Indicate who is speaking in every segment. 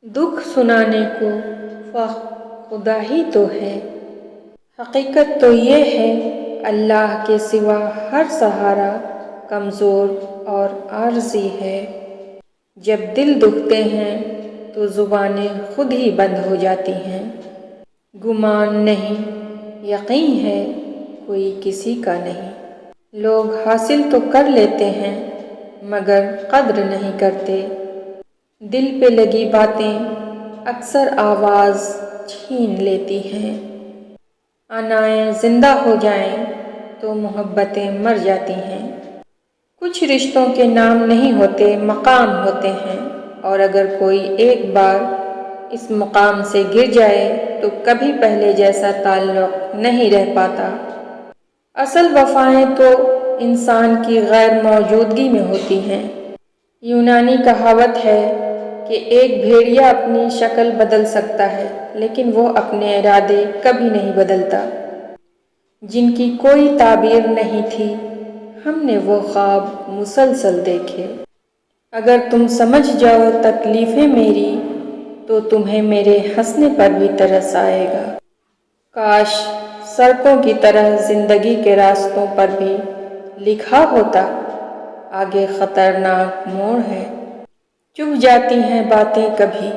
Speaker 1: दुख सुनाने को वह खुदा ही तो है। हकीकत तो ये है अल्लाह के सिवा हर सहारा कमज़ोर और आर्जी है। जब दिल दुखते हैं तो ज़ुबानें खुद ही बंद हो जाती हैं। गुमान नहीं, यकीन है कोई किसी का नहीं। लोग हासिल तो कर लेते हैं मगर कद्र नहीं करते। दिल पे लगी बातें अक्सर आवाज़ छीन लेती हैं। अनाएं जिंदा हो जाएं तो मोहब्बतें मर जाती हैं। कुछ रिश्तों के नाम नहीं होते, मकाम होते हैं, और अगर कोई एक बार इस मकाम से गिर जाए तो कभी पहले जैसा ताल्लुक़ नहीं रह पाता। असल वफ़ाएं तो इंसान की गैर मौजूदगी में होती हैं। यूनानी कहावत है कि एक भेड़िया अपनी शक्ल बदल सकता है लेकिन वो अपने इरादे कभी नहीं बदलता। जिनकी कोई ताबीर नहीं थी हमने वो ख्वाब मुसलसल देखे। अगर तुम समझ जाओ तकलीफ़ें मेरी तो तुम्हें मेरे हंसने पर भी तरस आएगा। काश सड़कों की तरह ज़िंदगी के रास्तों पर भी लिखा होता आगे ख़तरनाक मोड़ है। चुभ जाती हैं बातें कभी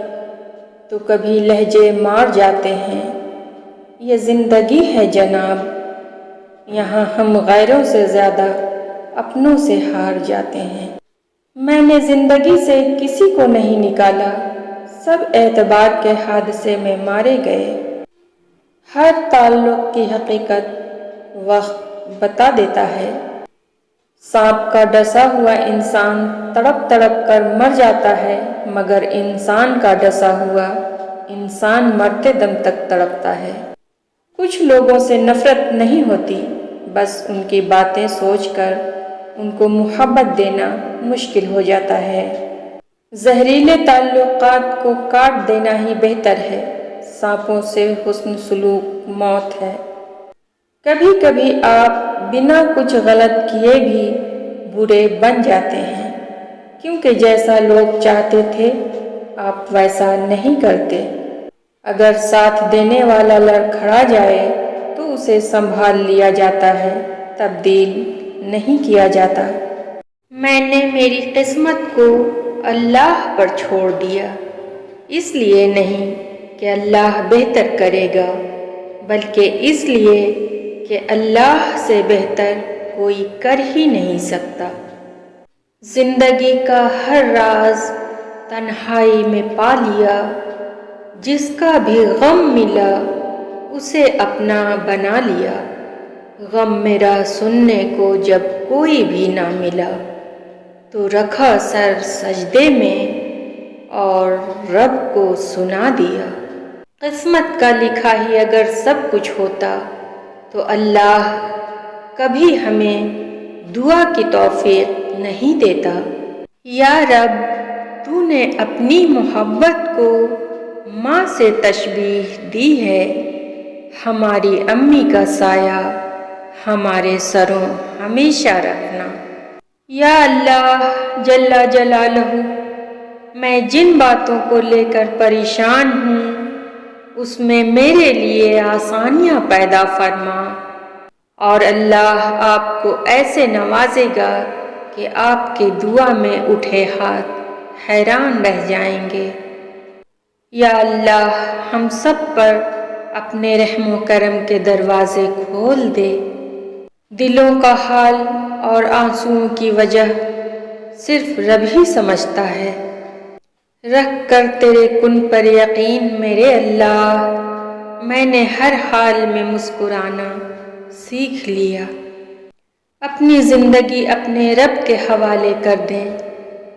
Speaker 1: तो कभी लहजे मार जाते हैं। ये ज़िंदगी है जनाब, यहाँ हम गैरों से ज़्यादा अपनों से हार जाते हैं। मैंने ज़िंदगी से किसी को नहीं निकाला, सब एतबार के हादसे में मारे गए। हर ताल्लुक़ की हकीकत वक्त बता देता है। सांप का डसा हुआ इंसान तड़प तड़प कर मर जाता है मगर इंसान का डसा हुआ इंसान मरते दम तक तड़पता है। कुछ लोगों से नफ़रत नहीं होती, बस उनकी बातें सोचकर उनको मोहब्बत देना मुश्किल हो जाता है। जहरीले ताल्लुकात को काट देना ही बेहतर है। सांपों से हुस्न सुलूक मौत है। कभी कभी आप बिना कुछ गलत किए भी बुरे बन जाते हैं, क्योंकि जैसा लोग चाहते थे आप वैसा नहीं करते। अगर साथ देने वाला लड़खड़ा जाए तो उसे संभाल लिया जाता है, तब्दील नहीं किया जाता। मैंने मेरी किस्मत को अल्लाह पर छोड़ दिया, इसलिए नहीं कि अल्लाह बेहतर करेगा, बल्कि इसलिए कि अल्लाह से बेहतर कोई कर ही नहीं सकता। जिंदगी का हर राज तन्हाई में पा लिया, जिसका भी गम मिला उसे अपना बना लिया। गम मेरा सुनने को जब कोई भी ना मिला तो रखा सर सजदे में और रब को सुना दिया। किस्मत का लिखा ही अगर सब कुछ होता तो अल्लाह कभी हमें दुआ की तौफीक नहीं देता। या रब, तूने अपनी मोहब्बत को माँ से तशबीह दी है। हमारी अम्मी का साया हमारे सरों हमेशा रखना। या अल्लाह जल्ला जलालहू, मैं जिन बातों को लेकर परेशान हूँ उसमें मेरे लिए आसानियाँ पैदा फरमा, और अल्लाह आपको ऐसे नवाजेगा कि आपके दुआ में उठे हाथ हैरान रह जाएंगे। या अल्लाह हम सब पर अपने रहमो करम के दरवाजे खोल दे। दिलों का हाल और आंसुओं की वजह सिर्फ रब ही समझता है। रख कर तेरे कुन पर यकीन मेरे अल्लाह, मैंने हर हाल में मुस्कुराना सीख लिया। अपनी ज़िंदगी अपने रब के हवाले कर दें,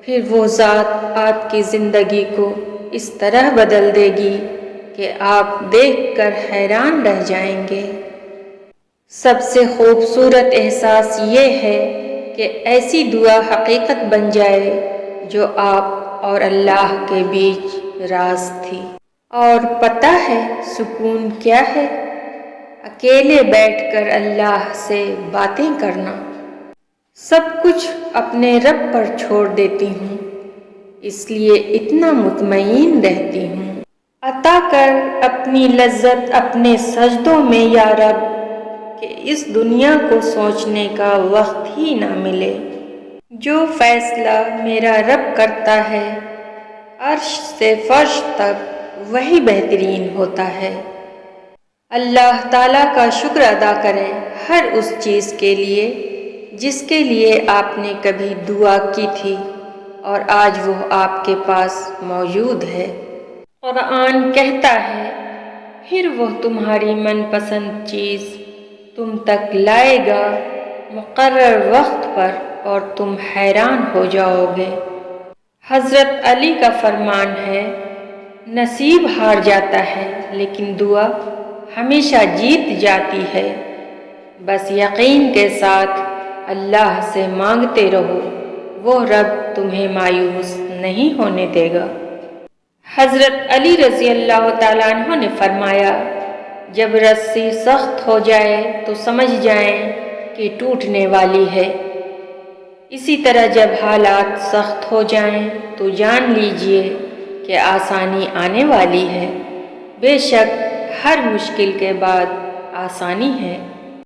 Speaker 1: फिर वो ज़ात आपकी ज़िंदगी को इस तरह बदल देगी कि आप देखकर हैरान रह जाएंगे। सबसे खूबसूरत एहसास ये है कि ऐसी दुआ हकीकत बन जाए जो आप और अल्लाह के बीच राज थी। और पता है सुकून क्या है? अकेले बैठकर अल्लाह से बातें करना। सब कुछ अपने रब पर छोड़ देती हूँ, اس لیے اتنا مطمئن رہتی ہوں۔ عطا کر اپنی لذت اپنے سجدوں میں یا رب، کہ اس دنیا کو سوچنے کا وقت ہی نہ ملے۔ جو فیصلہ میرا رب کرتا ہے عرش سے فرش تک، وہی بہترین ہوتا ہے۔ اللہ تعالیٰ کا شکر ادا کریں ہر اس چیز کے لیے جس کے لیے آپ نے کبھی دعا کی تھی اور آج وہ آپ کے پاس موجود ہے۔ قرآن کہتا ہے، پھر وہ تمہاری من پسند چیز تم تک لائے گا مقرر وقت پر اور تم حیران ہو جاؤ گے۔ حضرت علی کا فرمان ہے، نصیب ہار جاتا ہے لیکن دعا ہمیشہ جیت جاتی ہے۔ بس یقین کے ساتھ اللہ سے مانگتے رہو، وہ رب تمہیں مایوس نہیں ہونے دے گا۔ حضرت علی رضی اللہ تعالیٰ عنہ نے فرمایا، جب رسی سخت ہو جائے تو سمجھ جائیں کہ ٹوٹنے والی ہے، اسی طرح جب حالات سخت ہو جائیں تو جان لیجئے کہ آسانی آنے والی ہے۔ بے شک ہر مشکل کے بعد آسانی ہے۔